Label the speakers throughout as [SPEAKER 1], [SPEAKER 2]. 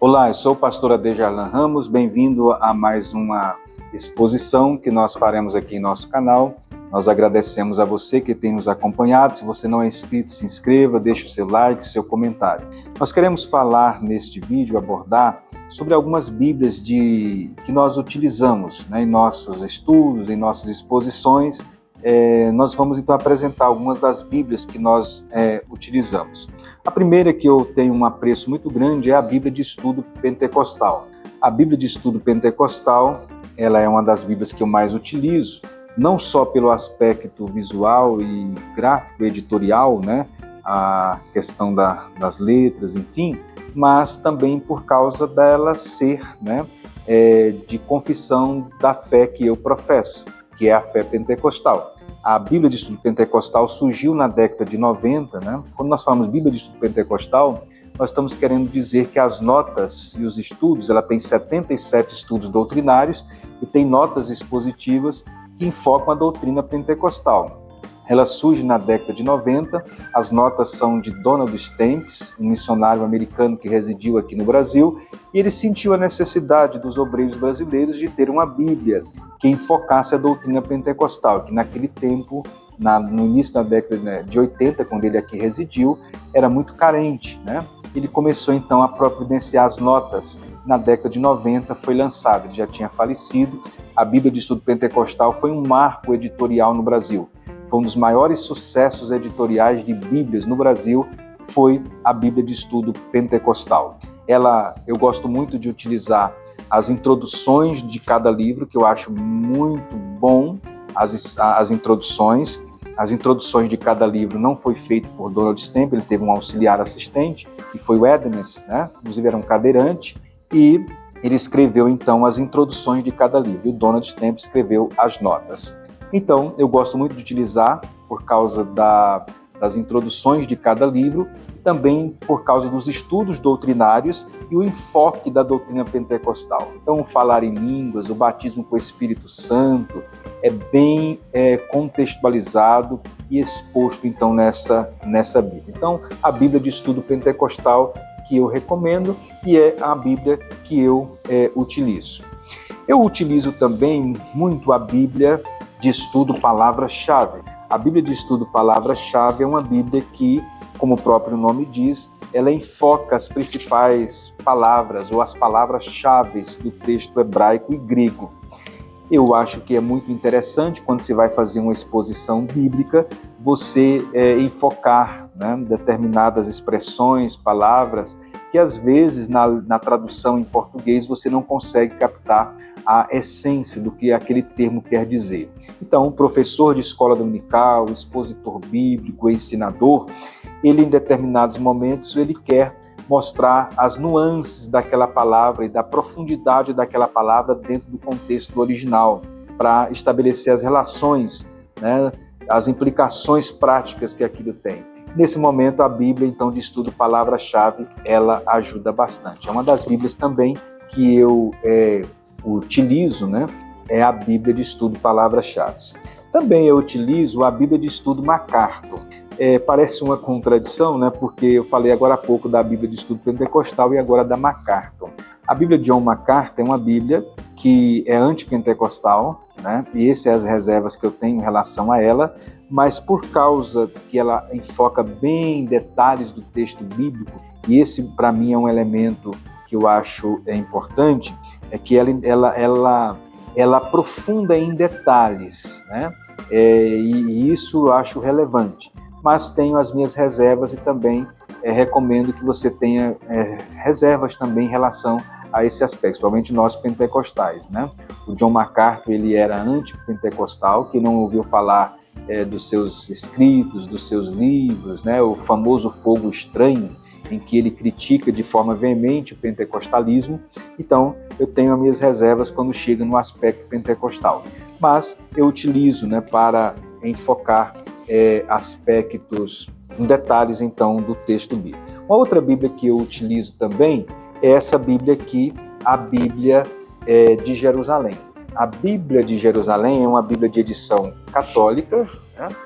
[SPEAKER 1] Olá, eu sou o pastor Adejarlan Ramos, bem-vindo a mais uma exposição que nós faremos aqui em nosso canal. Nós agradecemos a você que tem nos acompanhado. Se você não é inscrito, se inscreva, deixe o seu like, seu comentário. Nós queremos falar neste vídeo, abordar sobre algumas Bíblias que nós utilizamos, em nossos estudos, em nossas exposições. Nós vamos então apresentar algumas das Bíblias que nós utilizamos. A primeira que eu tenho um apreço muito grande é a Bíblia de Estudo Pentecostal. A Bíblia de Estudo Pentecostal, ela é uma das Bíblias que eu mais utilizo, não só pelo aspecto visual e gráfico, editorial, a questão das letras, enfim, mas também por causa dela ser de confissão da fé que eu professo, que é a fé pentecostal. A Bíblia de Estudo Pentecostal surgiu na década de 90, Quando nós falamos Bíblia de Estudo Pentecostal, nós estamos querendo dizer que as notas e os estudos, ela tem 77 estudos doutrinários e tem notas expositivas que enfocam a doutrina pentecostal. Ela surge na década de 90, as notas são de Donald Stamps, um missionário americano que residiu aqui no Brasil, e ele sentiu a necessidade dos obreiros brasileiros de ter uma Bíblia que enfocasse a doutrina pentecostal, que naquele tempo, no início da década de 80, quando ele aqui residiu, era muito carente, Ele começou então a providenciar as notas. Na década de 90 foi lançado, ele já tinha falecido. A Bíblia de Estudo Pentecostal foi um marco editorial no Brasil. Foi um dos maiores sucessos editoriais de Bíblias no Brasil, foi a Bíblia de Estudo Pentecostal. Eu gosto muito de utilizar as introduções de cada livro, que eu acho muito bom, as introduções. As introduções de cada livro não foi feito por Donald Stamp, ele teve um auxiliar assistente, que foi o Edmonds, inclusive era um cadeirante, e ele escreveu então as introduções de cada livro, e o Donald Stamp escreveu as notas. Então, eu gosto muito de utilizar por causa das introduções de cada livro, também por causa dos estudos doutrinários e o enfoque da doutrina pentecostal. Então, o falar em línguas, o batismo com o Espírito Santo, é bem contextualizado e exposto então nessa Bíblia. Então, a Bíblia de Estudo Pentecostal que eu recomendo e é a Bíblia que eu utilizo. Eu utilizo também muito a Bíblia de Estudo Palavra-Chave. A Bíblia de Estudo Palavra-Chave é uma Bíblia que, como o próprio nome diz, ela enfoca as principais palavras ou as palavras-chave do texto hebraico e grego. Eu acho que é muito interessante, quando se vai fazer uma exposição bíblica, você enfocar determinadas expressões, palavras, que às vezes na tradução em português você não consegue captar a essência do que aquele termo quer dizer. Então, o professor de escola dominical, expositor bíblico, ensinador, ele em determinados momentos ele quer mostrar as nuances daquela palavra e da profundidade daquela palavra dentro do contexto original, para estabelecer as relações, as implicações práticas que aquilo tem. Nesse momento, a Bíblia, então, de Estudo Palavra-Chave, ela ajuda bastante. É uma das Bíblias também que eu utilizo, é a Bíblia de Estudo Palavra-Chave. Também eu utilizo a Bíblia de Estudo MacArthur. Parece uma contradição, porque eu falei agora há pouco da Bíblia de Estudo Pentecostal e agora da MacArthur. A Bíblia de John MacArthur é uma Bíblia que é antipentecostal, e essas são as reservas que eu tenho em relação a ela, mas por causa que ela enfoca bem detalhes do texto bíblico, e esse para mim é um elemento que eu acho importante, é que ela aprofunda em detalhes, e isso eu acho relevante. Mas tenho as minhas reservas e também recomendo que você tenha reservas também em relação a esse aspecto, principalmente nós pentecostais. O John MacArthur ele era antipentecostal, que não ouviu falar dos seus escritos, dos seus livros, o famoso Fogo Estranho, em que ele critica de forma veemente o pentecostalismo. Então, eu tenho as minhas reservas quando chega no aspecto pentecostal. Mas eu utilizo para enfocar aspectos, detalhes, então, do texto bíblico. Uma outra Bíblia que eu utilizo também é essa Bíblia aqui, a Bíblia de Jerusalém. A Bíblia de Jerusalém é uma Bíblia de edição católica,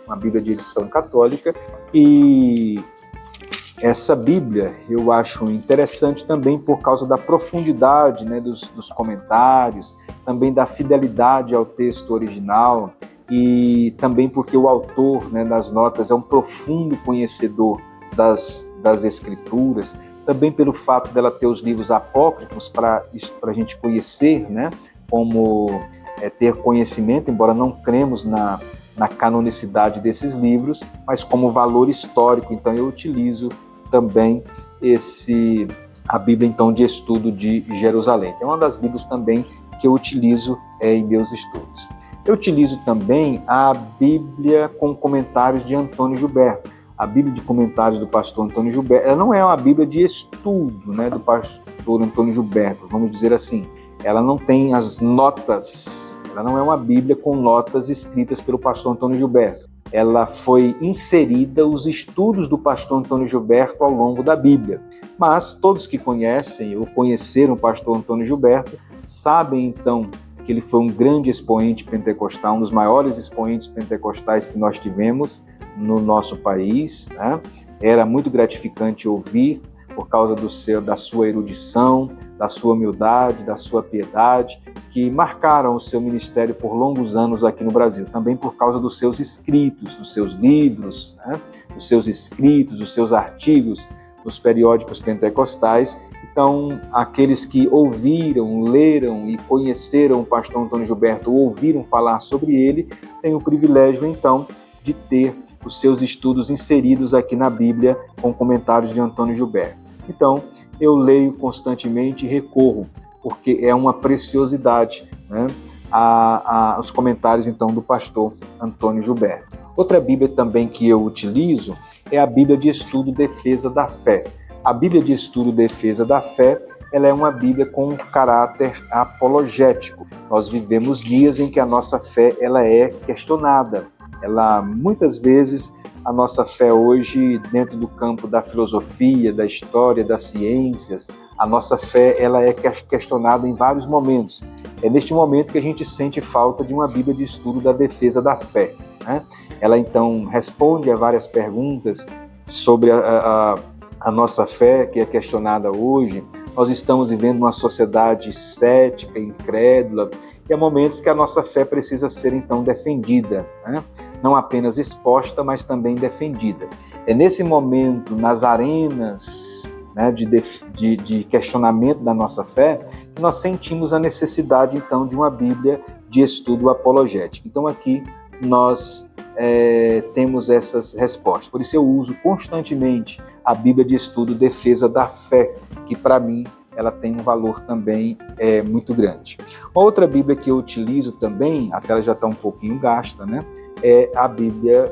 [SPEAKER 1] uma Bíblia de edição católica, e essa Bíblia eu acho interessante também por causa da profundidade, né, dos comentários, também da fidelidade ao texto original e também porque o autor, né, das notas é um profundo conhecedor das Escrituras, também pelo fato dela ter os livros apócrifos para a gente conhecer, né, como ter conhecimento, embora não cremos na canonicidade desses livros, mas como valor histórico. Então eu utilizo também a Bíblia então de estudo de Jerusalém. É uma das Bíblias também que eu utilizo em meus estudos. Eu utilizo também a Bíblia com comentários de Antônio Gilberto. A Bíblia de comentários do pastor Antônio Gilberto, ela não é uma Bíblia de estudo, né, do pastor Antônio Gilberto, vamos dizer assim. Ela não tem as notas, ela não é uma Bíblia com notas escritas pelo pastor Antônio Gilberto. Ela foi inserida os estudos do pastor Antônio Gilberto ao longo da Bíblia. Mas todos que conhecem ou conheceram o pastor Antônio Gilberto sabem então que ele foi um grande expoente pentecostal, um dos maiores expoentes pentecostais que nós tivemos no nosso país, né? Era muito gratificante ouvir por causa da sua erudição, da sua humildade, da sua piedade, que marcaram o seu ministério por longos anos aqui no Brasil. Também por causa dos seus escritos, dos seus livros, né? Dos seus escritos, dos seus artigos nos periódicos pentecostais. Então, aqueles que ouviram, leram e conheceram o pastor Antônio Gilberto, ou ouviram falar sobre ele, têm o privilégio, então, de ter os seus estudos inseridos aqui na Bíblia com comentários de Antônio Gilberto. Então, eu leio constantemente e recorro, porque é uma preciosidade, né, os comentários, então, do pastor Antônio Gilberto. Outra Bíblia também que eu utilizo é a Bíblia de Estudo Defesa da Fé. A Bíblia de Estudo Defesa da Fé, ela é uma Bíblia com um caráter apologético. Nós vivemos dias em que a nossa fé ela é questionada. Muitas vezes, a nossa fé hoje, dentro do campo da filosofia, da história, das ciências, a nossa fé ela é questionada em vários momentos. É neste momento que a gente sente falta de uma Bíblia de estudo da defesa da fé, né? Ela, então, responde a várias perguntas sobre a nossa fé, que é questionada hoje. Nós estamos vivendo uma sociedade cética, incrédula, e há momentos que a nossa fé precisa ser, então, defendida, né? Não apenas exposta, mas também defendida. É nesse momento, nas arenas, né, de questionamento da nossa fé, que nós sentimos a necessidade, então, de uma Bíblia de estudo apologético. Então, aqui nós temos essas respostas. Por isso eu uso constantemente a Bíblia de Estudo Defesa da Fé, que para mim ela tem um valor também muito grande. Uma outra Bíblia que eu utilizo também, a tela já está um pouquinho gasta, né? É a Bíblia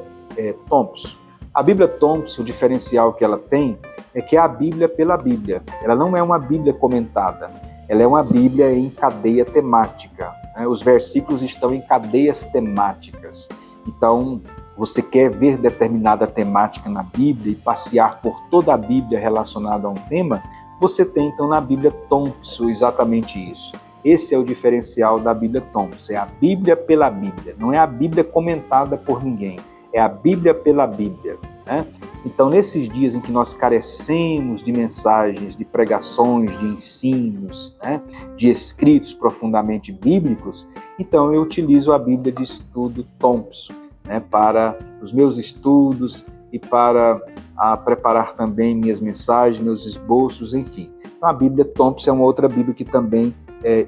[SPEAKER 1] Thompson. A Bíblia Thompson, o diferencial que ela tem é que é a Bíblia pela Bíblia. Ela não é uma Bíblia comentada, ela é uma Bíblia em cadeia temática, né? Os versículos estão em cadeias temáticas. Então, você quer ver determinada temática na Bíblia e passear por toda a Bíblia relacionada a um tema, você tem, então, na Bíblia Thompson exatamente isso. Esse é o diferencial da Bíblia Thompson, é a Bíblia pela Bíblia, não é a Bíblia comentada por ninguém, é a Bíblia pela Bíblia, né? Então, nesses dias em que nós carecemos de mensagens, de pregações, de ensinos, né, de escritos profundamente bíblicos, então eu utilizo a Bíblia de Estudo Thompson, né, para os meus estudos e para preparar também minhas mensagens, meus esboços, enfim. Então, a Bíblia Thompson é uma outra Bíblia que também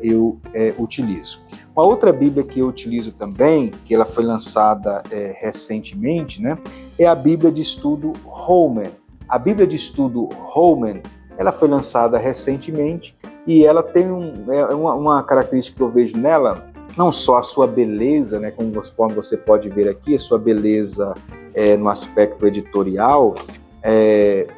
[SPEAKER 1] eu utilizo. Uma outra Bíblia que eu utilizo também, que ela foi lançada recentemente, né, é a Bíblia de Estudo Holman. A Bíblia de Estudo Holman, ela foi lançada recentemente e ela tem uma característica que eu vejo nela, não só a sua beleza, né, conforme você pode ver aqui, a sua beleza no aspecto editorial,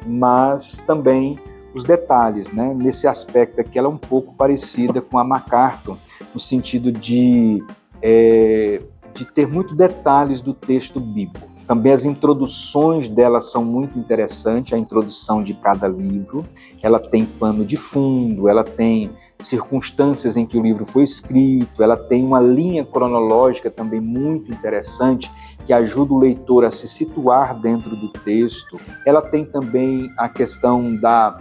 [SPEAKER 1] mas também os detalhes, né? Nesse aspecto aqui, ela é um pouco parecida com a MacArthur, no sentido de ter muitos detalhes do texto bíblico. Também as introduções dela são muito interessantes, a introdução de cada livro. Ela tem pano de fundo, ela tem circunstâncias em que o livro foi escrito, ela tem uma linha cronológica também muito interessante, que ajuda o leitor a se situar dentro do texto. Ela tem também a questão da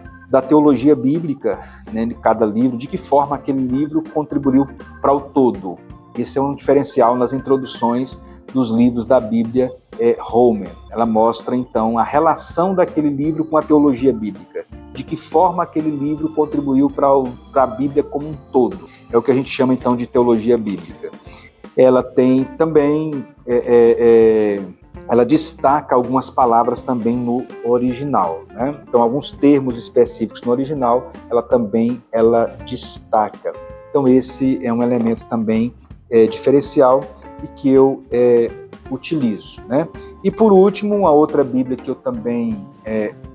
[SPEAKER 1] teologia bíblica, né, de cada livro, de que forma aquele livro contribuiu para o todo. Esse é um diferencial nas introduções dos livros da Bíblia Holman. Ela mostra, então, a relação daquele livro com a teologia bíblica, de que forma aquele livro contribuiu para a Bíblia como um todo. É o que a gente chama, então, de teologia bíblica. Ela tem também, ela destaca algumas palavras também no original, né? Então, alguns termos específicos no original, ela destaca. Então, esse é um elemento também diferencial e que eu utilizo, né? E por último, uma outra Bíblia que eu também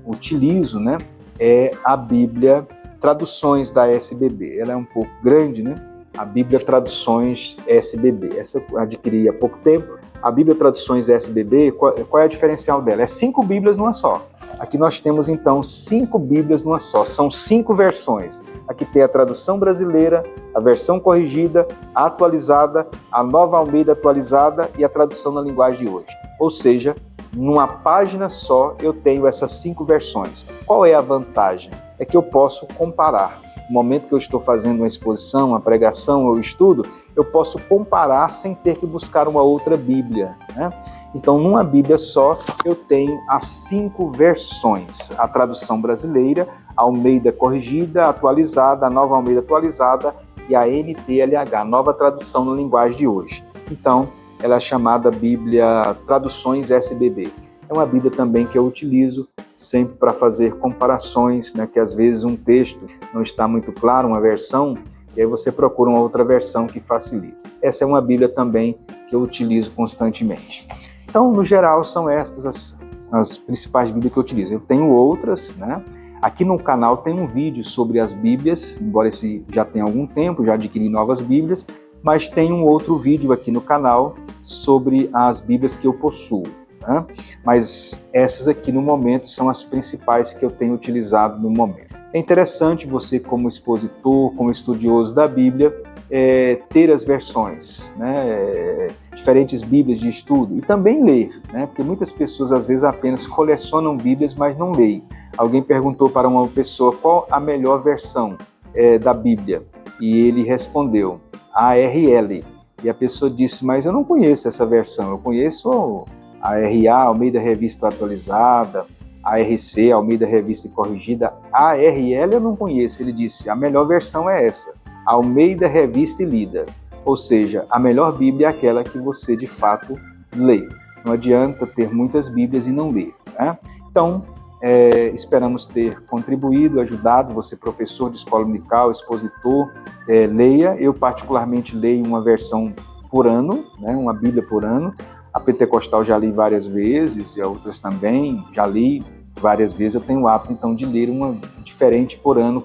[SPEAKER 1] utilizo, né, é a Bíblia Traduções da SBB. Ela é um pouco grande, né? A Bíblia Traduções SBB. Essa eu adquiri há pouco tempo. A Bíblia Traduções SBB, qual é a diferencial dela? É 5 Bíblias numa só. Aqui nós temos, então, 5 Bíblias numa só. São 5 versões. Aqui tem a tradução brasileira, a versão corrigida, a atualizada, a Nova Almeida atualizada e a tradução na linguagem de hoje. Ou seja, numa página só eu tenho essas 5 versões. Qual é a vantagem? É que eu posso comparar. No momento que eu estou fazendo uma exposição, uma pregação ou estudo, eu posso comparar sem ter que buscar uma outra Bíblia, né? Então, numa Bíblia só, eu tenho as 5 versões. A tradução brasileira, a Almeida corrigida, atualizada, a Nova Almeida atualizada e a NTLH, nova tradução na linguagem de hoje. Então, ela é chamada Bíblia Traduções SBB. É uma Bíblia também que eu utilizo sempre para fazer comparações, né, que às vezes um texto não está muito claro, uma versão, e aí você procura uma outra versão que facilite. Essa é uma Bíblia também que eu utilizo constantemente. Então, no geral, são estas as principais Bíblias que eu utilizo. Eu tenho outras, né? Aqui no canal tem um vídeo sobre as Bíblias, embora esse já tenha algum tempo, já adquiri novas Bíblias, mas tem um outro vídeo aqui no canal sobre as Bíblias que eu possuo, né? Mas essas aqui no momento são as principais que eu tenho utilizado no momento. É interessante você, como expositor, como estudioso da Bíblia, ter as versões, né? Diferentes Bíblias de estudo e também ler, né? Porque muitas pessoas às vezes apenas colecionam Bíblias, mas não leem. Alguém perguntou para uma pessoa qual a melhor versão da Bíblia e ele respondeu ARL. E a pessoa disse, mas eu não conheço essa versão, eu conheço a RA, Almeida Revista Atualizada, a RC, Almeida Revista Corrigida, a ARL eu não conheço. Ele disse, a melhor versão é essa, Almeida Revista e Lida. Ou seja, a melhor Bíblia é aquela que você de fato lê. Não adianta ter muitas Bíblias e não ler, né? Então, esperamos ter contribuído, ajudado, você professor de escola dominical, expositor, leia. Eu particularmente leio uma versão por ano, né, uma Bíblia por ano. A pentecostal já li várias vezes, e outras também, já li várias vezes. Eu tenho o hábito, então, de ler uma diferente por ano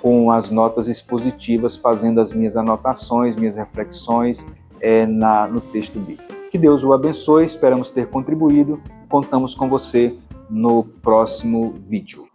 [SPEAKER 1] com as notas expositivas, fazendo as minhas anotações, minhas reflexões no texto bíblico. Que Deus o abençoe, esperamos ter contribuído. Contamos com você no próximo vídeo.